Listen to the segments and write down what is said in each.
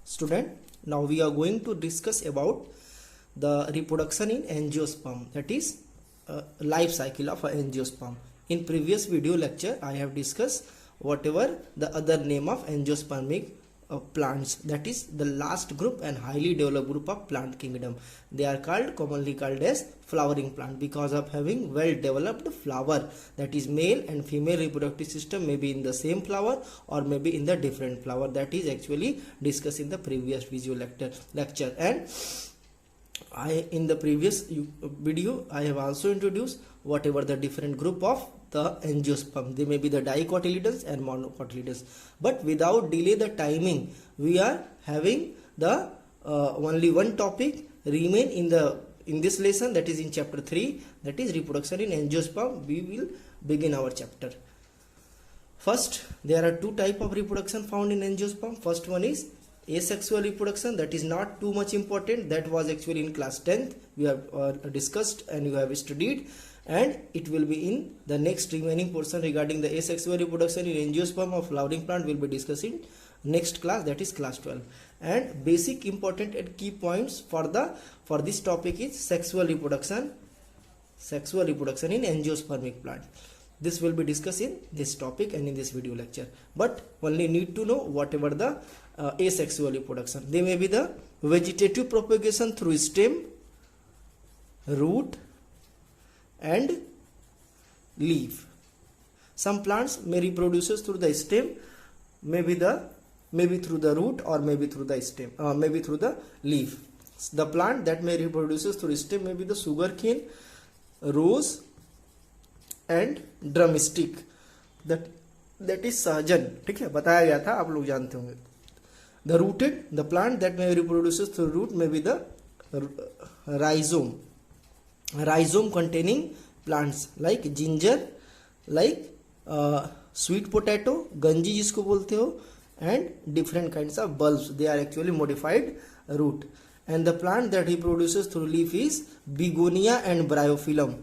Student, now we are going to discuss about the reproduction in angiosperm, that is life cycle of an angiosperm. In previous video lecture I have discussed whatever the other name of angiospermic plants, that is the last group and highly developed group of plant kingdom. They are commonly called as flowering plant because of having well developed flower, that is male and female reproductive system may be in the same flower or maybe in the different flower. That is actually discussed in the previous video lecture. And in the previous video I have also introduced whatever the different group of the angiosperm. They may be the dicotyledons and monocotyledons. But without delay the timing, we are having the only one topic remain in this lesson, that is in chapter 3, that is reproduction in angiosperm. We will begin our chapter. First, there are two types of reproduction found in angiosperm. First one is asexual reproduction, that is not too much important. That was actually in class 10th we have discussed and you have studied, and it will be in the next remaining portion regarding the asexual reproduction in angiosperm of flowering plant will be discussing next class, that is class 12. And basic important and key points for this topic is sexual reproduction in angiospermic plant. This will be discussed in this topic and in this video lecture, but only need to know whatever the asexual reproduction. They may be the vegetative propagation through stem, root and leaf. Some plants may reproduce through the stem, maybe through the root or maybe through the stem, maybe through the leaf. The plant that may reproduce through stem may be the sugarcane, rose and drumstick, that is सहजन. ठीक है, बताया गया था, आप लोग जानते होंगे. The rooted, the plant that may reproduce through root may be the rhizome containing plants like ginger, like sweet potato, ganji जिसको बोलते हो, and different kinds of bulbs. They are actually modified root. And the plant that reproduces through leaf is begonia and bryophyllum.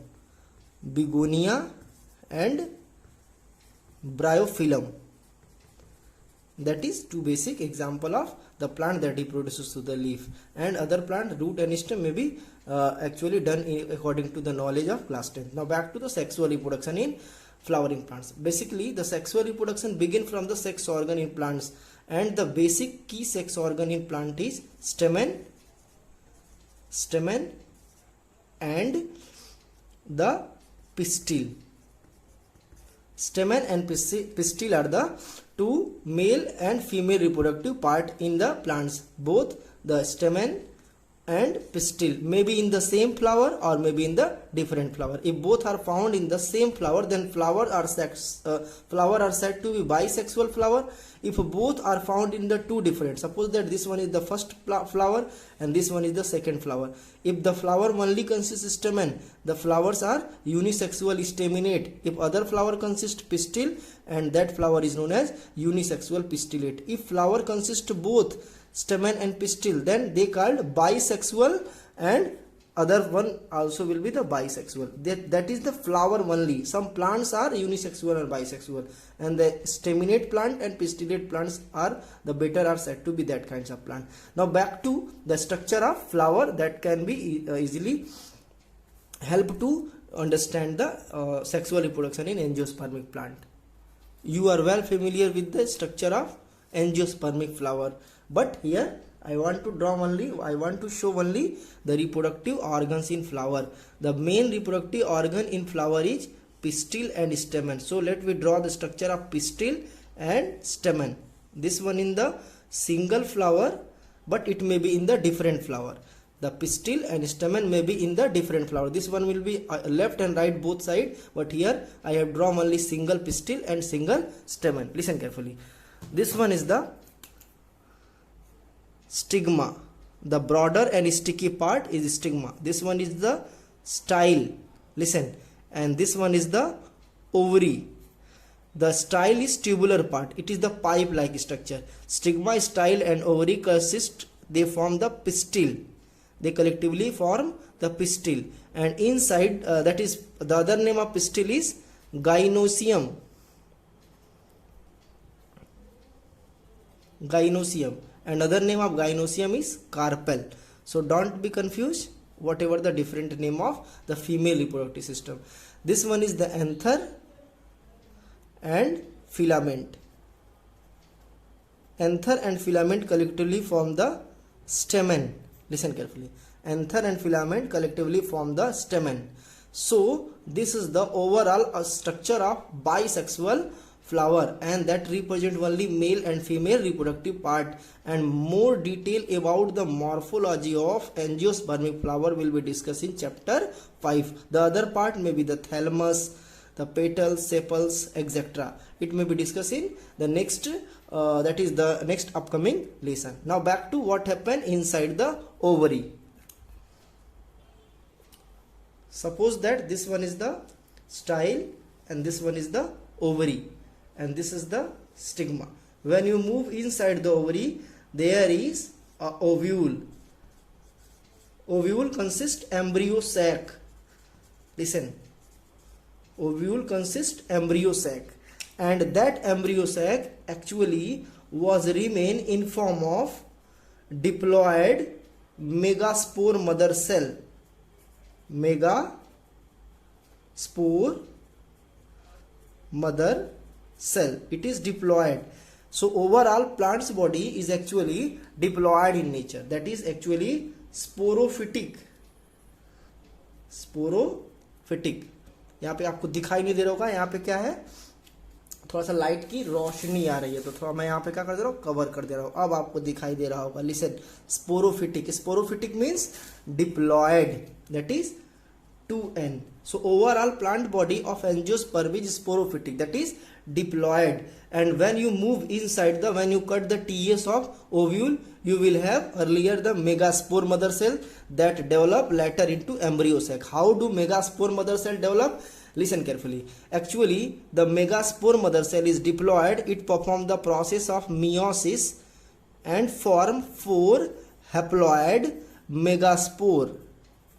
Begonia and bryophyllum. That is two basic example of the plant that reproduces through the leaf. And other plant, root and stem, may be actually done according to the knowledge of class 10. Now back to the sexual reproduction in flowering plants. Basically the sexual reproduction begin from the sex organ in plants, and the basic key sex organ in plant is stamen and the pistil. Stamen and pistil are the two male and female reproductive part in the plants. Both the stamen and pistil may be in the same flower or maybe in the different flower. If both are found in the same flower, then flower are said to be bisexual flower. If both are found in the two different, suppose that this one is the first flower and this one is the second flower. If the flower only consists stamen, the flowers are unisexual staminate. If other flower consists pistil, and that flower is known as unisexual pistillate. If flower consists both stamen and pistil, then they called bisexual, and other one also will be the bisexual. That is the flower only. Some plants are unisexual or bisexual, and the staminate plant and pistillate plants are the better are said to be that kinds of plant. Now back to the structure of flower that can be easily help to understand the sexual reproduction in angiospermic plant. You are well familiar with the structure of angiospermic flower, but here I want to show only the reproductive organs in flower. The main reproductive organ in flower is pistil and stamen. So let me draw the structure of pistil and stamen. This one in the single flower, but it may be in the different flower. The pistil and stamen may be in the different flower. This one will be left and right both side, but here I have drawn only single pistil and single stamen. Listen carefully. This one is the stigma. The broader and sticky part is stigma. This one is the style. Listen. And this one is the ovary. The style is tubular part. It is the pipe like structure. Stigma, style and ovary consist. They form the pistil. They collectively form the pistil. And inside, that is the other name of pistil is gynosium. and other name of gynoecium is carpel. So don't be confused whatever the different name of the female reproductive system. This one is the anther and filament. Anther and filament collectively form the stamen. Listen carefully. Anther and filament collectively form the stamen. So this is the overall structure of bisexual flower, and that represent only male and female reproductive part, and more detail about the morphology of angiospermic flower will be discussed in chapter 5. The other part may be the thalamus, the petals, sepals, etc. It may be discussed in the next that is the next upcoming lesson. Now back to what happened inside the ovary. Suppose that this one is the style and this one is the ovary, and this is the stigma. When you move inside the ovary, there is a ovule. Ovule consists embryo sac. Listen, ovule consists embryo sac, and that embryo sac actually was remain in form of diploid megaspore mother cell. Megaspore mother cell. It is diploid. So overall plant's body is actually diploid in nature. That is actually sporophytic. Sporophytic. यहाँ पे आपको दिखाई नहीं दे रहा होगा, यहाँ पे क्या है, थोड़ा सा लाइट की रोशनी आ रही है, तो थोड़ा मैं यहाँ पे क्या कर दे रहा हूँ, कवर कर दे रहा हूँ. अब आपको दिखाई दे रहा होगा. Listen, sporophytic. Sporophytic means diploid. That is 2n. So overall plant body of angiosperm is sporophytic, that is diploid. And when you move inside the, when you cut the TS of ovule, you will have earlier the megaspore mother cell that develop later into embryo sac. How do megaspore mother cell develop? Listen carefully. Actually, the megaspore mother cell is diploid. It performs the process of meiosis and form 4 haploid megaspore.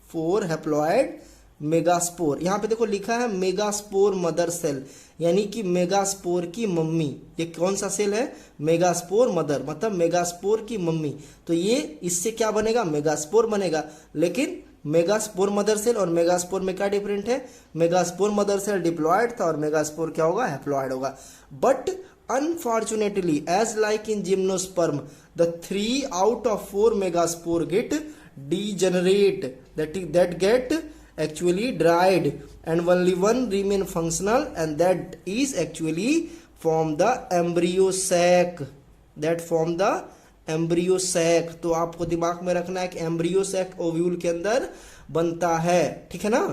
4 haploid megaspore. यहाँ पे देखो लिखा है megaspore mother cell, यानी कि megaspore की mummy. ये कौन सा सेल है? मेगास्पोर मदर, मतलब मेगास्पोर की मम्मी. तो ये इससे क्या बनेगा? मेगास्पोर बनेगा. लेकिन मेगास्पोर मदर सेल और मेगास्पोर में क्या डिफरेंट है? मेगास्पोर मदर सेल डिप्लॉयड था और मेगास्पोर क्या होगा? हैप्लॉयड होगा. But unfortunately, as like in gymnosperm, the 3 out of 4 megaspore get degenerate, that get actually dried, and only one remain functional, and that is actually form the embryo sac. That form the embryo sac. तो आपको दिमाग में रखना है कि embryo sac ovule के अंदर बनता है, ठीक है ना.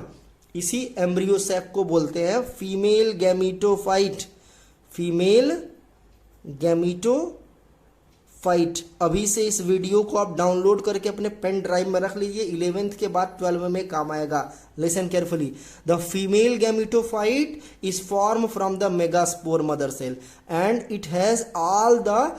इसी embryo sac को बोलते हैं फीमेल गैमीटोफाइट. Female gametophyte. अभी से इस वीडियो को आप डाउनलोड करके अपने पेन ड्राइव में रख लीजिए, 11th के बाद 12th में काम आएगा. Listen carefully. The female gametophyte is form from the megaspore mother cell and it has all the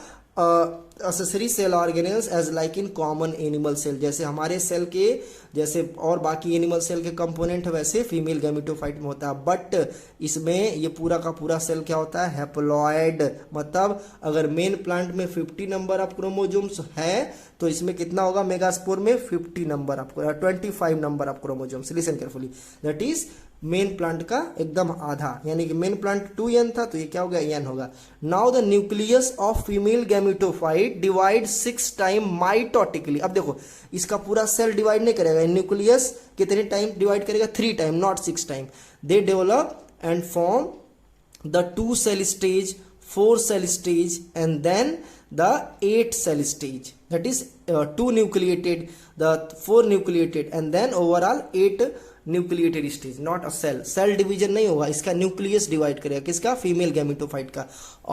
accessory cell organelles as like in common animal cell. जैसे हमारे सेल के जैसे और बाकी एनिमल सेल के कंपोनेंट वैसे फीमेल गैमीटोफाइट में होता है. बट इसमें ये पूरा का पूरा सेल क्या होता है? हैप्लॉयड. मतलब अगर मेन प्लांट में 50 नंबर ऑफ क्रोमोजोम्स है तो इसमें कितना होगा? मेगास्पोर में 50 number of 25 number of chromosomes. Listen carefully. That is main plant का एकदम आधा, यानी कि मेन प्लांट 2n था तो ये क्या हो गया? n होगा. Now the nucleus of female gametophyte divide 6 time mitotically. अब देखो इसका पूरा सेल डिवाइड नहीं करेगा, न्यूक्लियस कितने टाइम डिवाइड करेगा? 3 time, not 6 time. They develop and form the 2 cell stage, 4 cell stage and then the 8 cell stage. That is 2 nucleated, the 4 nucleated and then overall 8 nucleated stage. Not a cell. Cell division नहीं होगा, इसका nucleus divide करेगा. किसका? Female gametophyte का.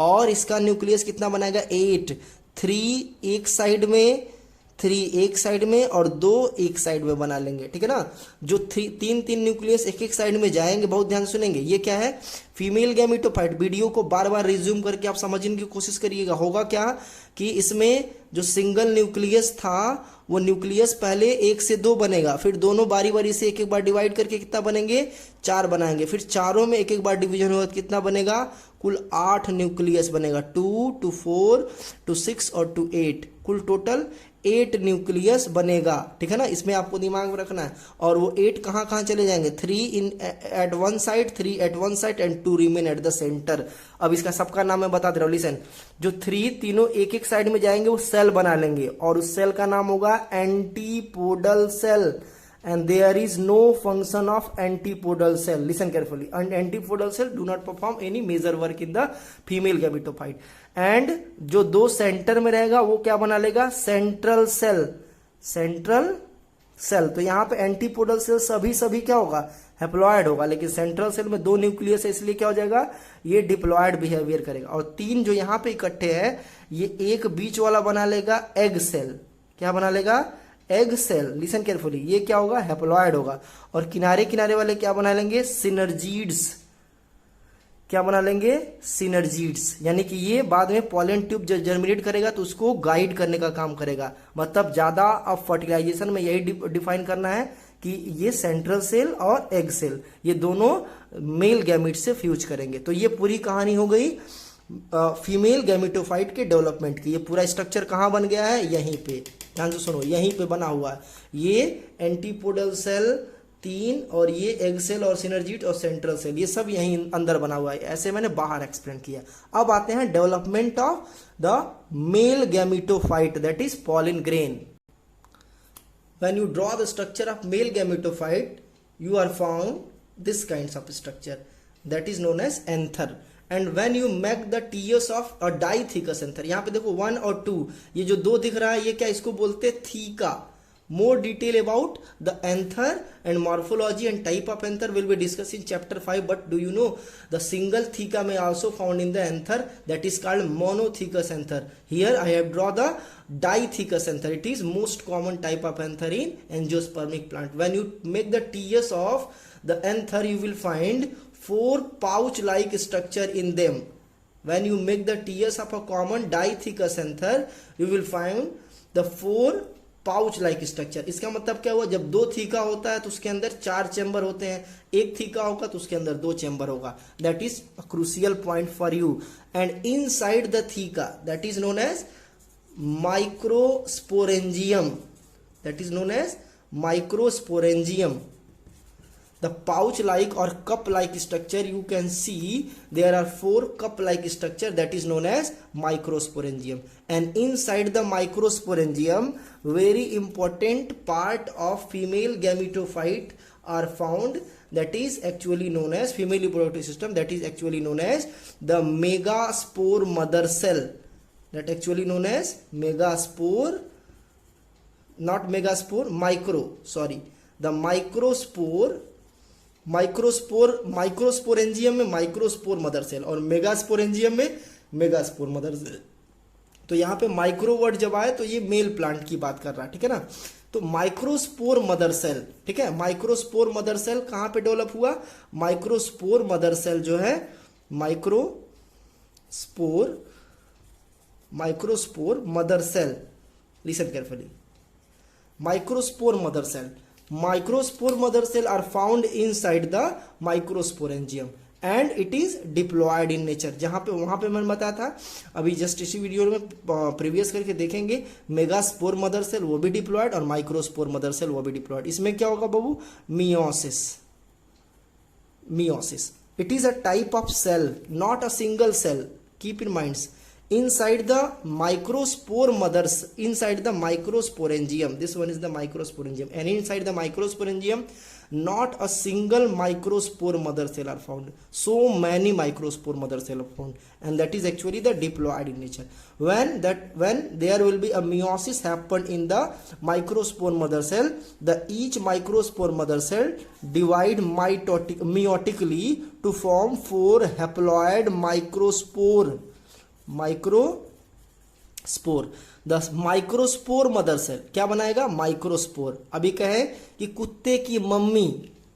और इसका nucleus कितना बनाएगा? 8. 3 एक साइड में, 3 एक साइड में और 2 एक साइड में बना लेंगे, ठीक है ना. जो 3 न्यूक्लियस एक एक साइड में जाएंगे, बहुत ध्यान सुनेंगे. ये क्या है? Female gametophyte. वीडियो को बार बार रिज्यूम करके आप समझने की कोशिश करिएगा. होगा क्या कि इसमें जो सिंगल न्यूक्लियस था वो न्यूक्लियस पहले 1 से 2 बनेगा, फिर दोनों बारी बारी से एक एक बार डिवाइड करके कितना बनेंगे? 4 बनाएंगे, फिर चारों में एक एक बार डिवीजन होगा कितना बनेगा? कुल 8 न्यूक्लियस बनेगा, 2 to 4 to 6 और to 8, कुल टोटल 8 न्यूक्लियस बनेगा, ठीक है ना। इसमें आपको दिमाग में रखना है। और वो 8 कहाँ कहाँ चले जाएंगे, 3 in at one side, 3 at one side and 2 remain at the centre. अब इसका सबका नाम मैं बता दे रहा हूँ, लिसन। जो 3 तीनों एक एक साइड में जाएंगे वो सेल बना लेंगे और उस सेल का नाम होगा antipodal cell. And there is no function of antipodal cell. Listen carefully. And antipodal cell do not perform any major work in the female gametophyte. And जो दो सेंटर में रहेगा वो क्या बना लेगा, सेंट्रल सेल। सेंट्रल सेल, तो यहाँ पे एंटीपोडल सेल सभी क्या होगा, हैप्लॉयड होगा, लेकिन सेंट्रल सेल में 2 न्यूक्लियस है इसलिए क्या हो जाएगा, ये डिप्लॉयड बिहेवियर करेगा। और 3 जो यहाँ पे इकट्ठे है ये एक बीच वाला बना लेगा एग सेल। क्या बना लेगा, एग सेल। लिसन केयरफुली, ये क्या होगा, हैप्लॉयड होगा। और किनारे किनारे वाले क्या बना लेंगे, सिनर्जीड्स। क्या बना लेंगे, सिनर्जीड्स, यानी कि ये बाद में पॉलन ट्यूब जब जर्मिनेट करेगा तो उसको गाइड करने का काम करेगा। मतलब ज्यादा अब फर्टिलाइजेशन में यही डिफाइन करना है कि ये सेंट्रल सेल और एग सेल ये दोनों मेल गैमेट से फ्यूज करेंगे। तो ये पूरी कहानी हो गई फीमेल गैमेटोफाइट के डेवलपमेंट की। ये पूरा स्ट्रक्चर कहाँ बन गया है, यहीं पे, ध्यान से सुनो, यहीं पे बना हुआ है। ये एंटीपोडल सेल 3 और ये एग सेल और सिनर्जीड और सेंट्रल सेल ये सब यहीं अंदर बना हुआ है। ऐसे मैंने बाहर एक्सप्लेन किया। अब आते हैं development of the male gametophyte, that is pollen grain. When you draw the structure of male gametophyte, you are found this kinds of structure that is known as anther. And when you make the tears of a dithecous anther, यहाँ पे देखो 1 और 2, ये जो 2 दिख रहा है ये क्या, इसको बोलते हैं theca. More detail about the anther and morphology and type of anther will be discussed in chapter 5. But do you know the single theca may also found in the anther, that is called monothecous anther. Here I have drawn the dithecous anther. It is most common type of anther in angiospermic plant. When you make the tears of the anther, you will find 4 pouch-like structure in them. When you make the tears of a common dithecous anther, you will find the 4 pouch like structure. इसका मतलब क्या हुआ, जब 2 theca होता है तो उसके अंदर 4 चैम्बर होते हैं, 1 थीका होगा तो उसके अंदर 2 चैम्बर होगा। That is a crucial point for you. And inside the theca that is known as microsporangium, that is known as microsporangium. The pouch like or cup like structure you can see there are 4 cup like structure that is known as microsporangium. And inside the microsporangium very important part of female gametophyte are found, that is actually known as female reproductive system, that is actually known as the megaspore mother cell, that actually known as megaspore, not megaspore, micro, sorry, the microsporangium में microspore mother cell और megasporangium में megaspore mother cell. तो यहाँ पे micro word जब आए तो ये मेल प्लांट की बात कर रहा है, ठीक है ना। तो माइक्रोस्पोर मदर सेल, ठीक है, माइक्रोस्पोर मदर सेल कहाँ पे डेवलप हुआ, माइक्रोस्पोर मदर सेल जो है microspore mother cell, listen carefully, microspore mother cell. Microspore mother cell are found inside the microsporangium and it is diploid in nature. जहाँ पे वहाँ पे मैंने बताया था, अभी जस्ट इसी वीडियो में प्रीवियस करके देखेंगे, मेगास्पोर मदर सेल वो भी डिप्लॉयड और माइक्रोस्पोर मदर सेल वो भी डिप्लॉयड। इसमें क्या होगा बाबू, meiosis. It is a type of cell, not a single cell, keep in minds. Inside the microspore mothers, inside the microsporangium, this one is the microsporangium, and inside the microsporangium not a single microspore mother cell are found, so many microspore mother cell are found, and that is actually the diploid in nature. When there will be a meiosis happen in the microspore mother cell, the each microspore mother cell divide meiotically to form 4 haploid microspore the microspore mother cell क्या बनाएगा, microspore. अभी कहे कि कुत्ते की mummy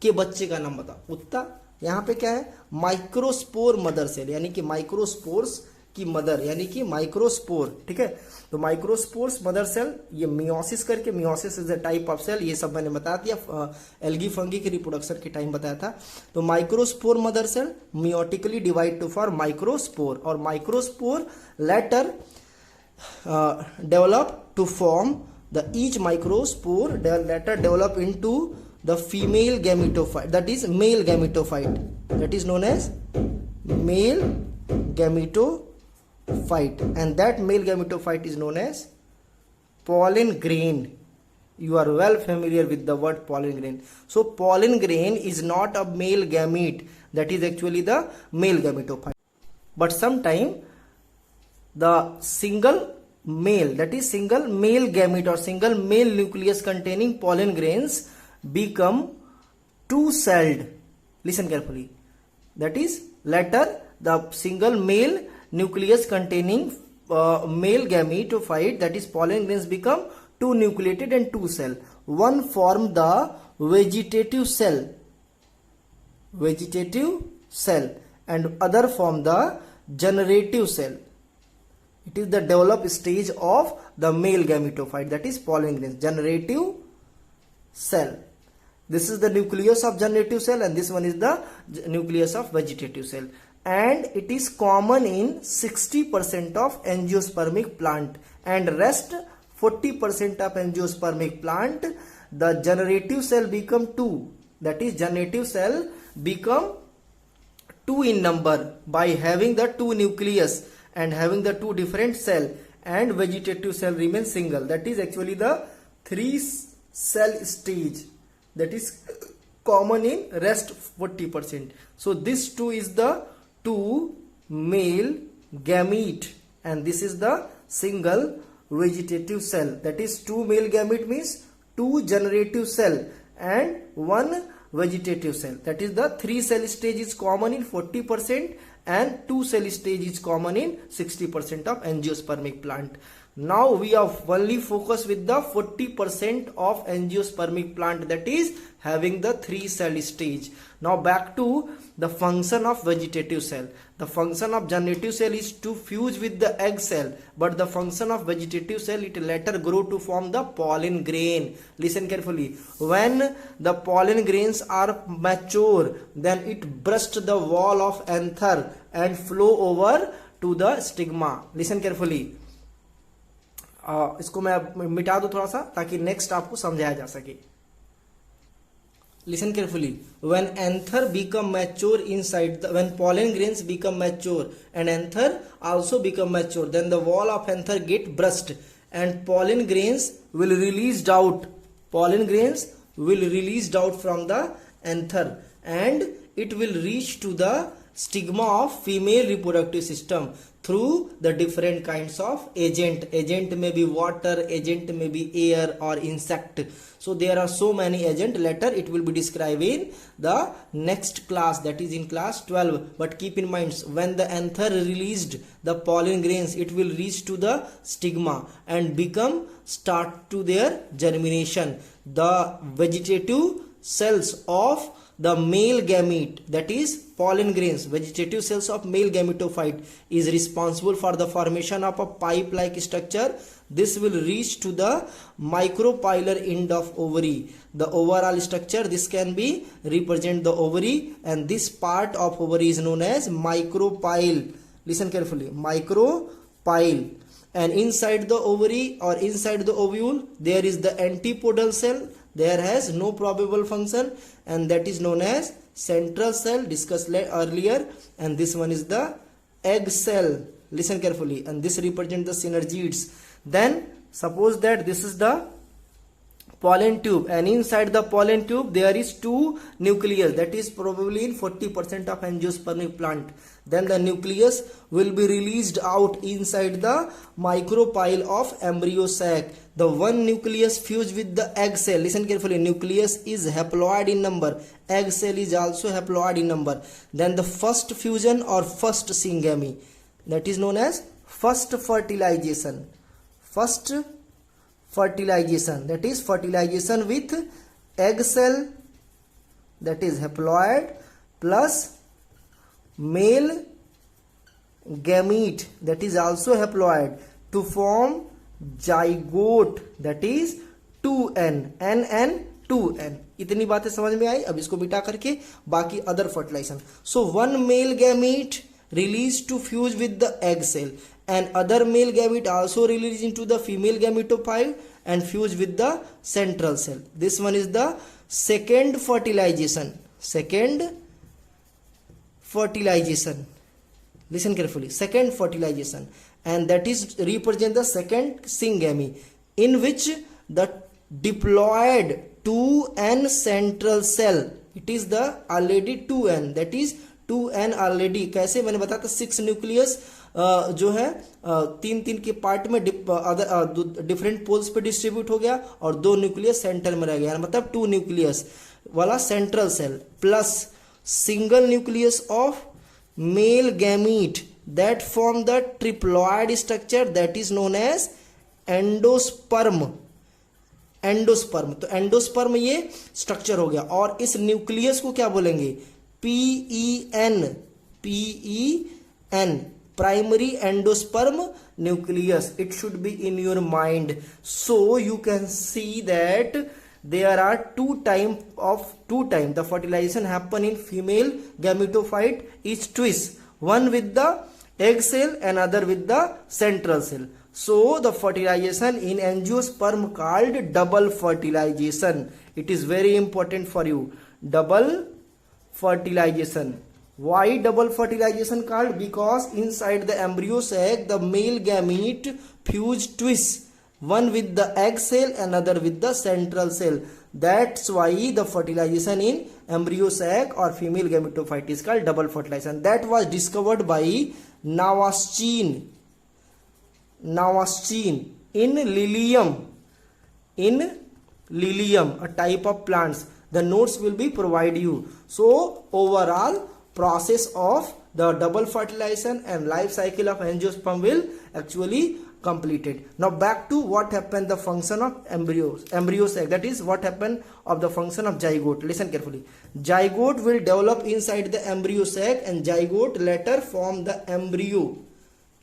के बच्चे का नाम बता, कुत्ता। यहाँ पे क्या है, माइक्रोस्पोर मदर सेल, यानी कि माइक्रोस्पोर्स की मदर यानी कि माइक्रोस्पोर, ठीक है। तो माइक्रोस्पोर्स मदर सेल, ये मियोसिस करके, meiosis is a type of cell, ये सब मैंने बता दिया, एल्गी फंगी के रिप्रोडक्शन के टाइम बताया था। तो microspore mother cell meiotically divide to four microspore, और microspore later develop to form the each microspore later develop into the female gametophyte, that is male gametophyte, that is known as male gametophyte, and that male gametophyte is known as pollen grain. You are well familiar with the word pollen grain. So pollen grain is not a male gamete, that is actually the male gametophyte, but sometime the single male, that is single male gamete or single male nucleus containing pollen grains become two-celled. Listen carefully. That is later the single male nucleus containing male gametophyte, that is pollen grains, become two nucleated and two cell. One form the vegetative cell and other form the generative cell. It is the developed stage of the male gametophyte, that is pollen grains, generative cell. This is the nucleus of generative cell and this one is the nucleus of vegetative cell, and it is common in 60% of angiospermic plant and rest 40% of angiospermic plant. The generative cell become two, that is generative cell become two in number by having the two nucleus and having the two different cell, and vegetative cell remains single. That is actually the three cell stage that is common in rest 40%. So this two is the two male gamete and this is the single vegetative cell. That is two male gamete means two generative cell and one vegetative cell. That is the three cell stage is common in 40% and two cell stage is common in 60% of angiospermic plant. Now we are only focused with the 40% of angiospermic plant, that is having the three cell stage. Now back to the function of vegetative cell. The function of generative cell is to fuse with the egg cell, but the function of vegetative cell, it later grow to form the pollen grain. Listen carefully. When the pollen grains are mature, then it burst the wall of anther and flow over to the stigma. Listen carefully. इसको मैं मिटा दूं थोड़ा सा ताकि next आपको समझाया जा सके. Listen carefully. When anther become mature inside the, when pollen grains become mature and anther also become mature, then the wall of anther get burst and pollen grains will released out. Pollen grains will released out from the anther and it will reach to the stigma of female reproductive system through the different kinds of agent. Agent may be water, agent may be air or insect. So there are so many agent. Later it will be described in the next class, that is in class 12. But keep in mind, when the anther released the pollen grains, it will reach to the stigma and become start to their germination. The vegetative cells of the male gamete, that is pollen grains, vegetative cells of male gametophyte, is responsible for the formation of a pipe-like structure. This will reach to the micropylar end of ovary. The overall structure, this can be represent the ovary, and this part of ovary is known as micropyle. Listen carefully, micropyle. And inside the ovary or inside the ovule, there is the antipodal cell. There has no probable function, and that is known as central cell, discussed earlier, and this one is the egg cell. Listen carefully, and this represents the synergids. Then suppose that this is the pollen tube, and inside the pollen tube there is two nucleus, that is probably in 40% of angiospermic plant. Then the nucleus will be released out inside the micropyle of embryo sac. The one nucleus fused with the egg cell. Listen carefully, nucleus is haploid in number, egg cell is also haploid in number. Then the first fusion or first syngamy, that is known as first fertilization. First fertilization, that is fertilization with egg cell, that is haploid, plus male gamete that is also haploid to form zygote that is 2n, n 2n. इतनी बातें समझ में आई. अब इसको बिठा करके बाकी other fertilisation. So one male gamete released to fuse with the egg cell, and other male gamete also released into the female gametophyte and fuse with the central cell. This one is the second fertilization. Second fertilization. Listen carefully. Second fertilization, and that is represent the second syngamy, in which the diploid 2n central cell. It is the already 2n, that is 2n already. कैसे मैंने बताया था 6 nucleus जो है 3 के part में different poles पे distribute हो गया और 2 न्यूक्लियस सेंटर में रह गया, मतलब 2 न्यूक्लियस वाला central cell plus single nucleus of male gamete that form the triploid structure that is known as endosperm. Endosperm, तो एंडोस्पर्म ये स्ट्रक्चर हो गया. और इस न्यूक्लियस को क्या बोलेंगे? PEN, primary endosperm nucleus. It should be in your mind. So you can see that there are two time the fertilization happen in female gametophyte is twice, one with the egg cell and other with the central cell. So the fertilization in angiosperm called double fertilization. It is very important for you. Double fertilization. Why double fertilization called? Because inside the embryo sac the male gamete fuse twice, one with the egg cell and another with the central cell. That's why the fertilization in embryo sac or female gametophyte is called double fertilization. That was discovered by Navaschin in lilium, a type of plants. The notes will be provide you. So overall process of the double fertilization and life cycle of angiosperm will actually completed. Now back to what happened the function of embryo sac, that is what happened of the function of zygote. Listen carefully. Zygote will develop inside the embryo sac and zygote later form the embryo.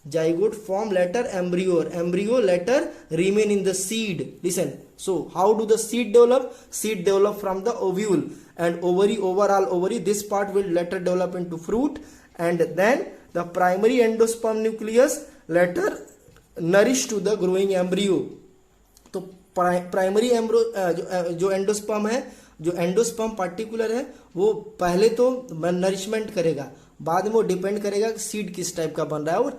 Zygote form later embryo. Embryo later remain in the seed. Listen. So how do the seed develop? Seed develop from the ovule and ovary, overall ovary. This part will later develop into fruit, and then the primary endosperm nucleus later nourish to the growing embryo. तो primary एम्ब्रो जो endosperm है, जो endosperm particular है, वो पहले तो nourishment करेगा, बाद में वो डिपेंड करेगा कि सीड किस टाइप का बन रहा है, वो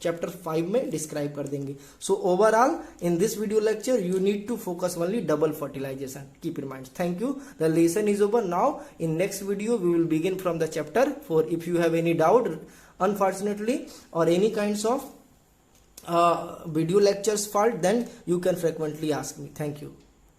चैप्टर 5 में डिस्क्राइब कर देंगे. So overall in this video lecture you need to focus only double fertilisation. Keep in mind. Thank you. The lesson is over. Now in next video we will begin from the chapter 4. If you have any doubt unfortunately or any kinds of video lectures fault, then you can frequently ask me. Thank you.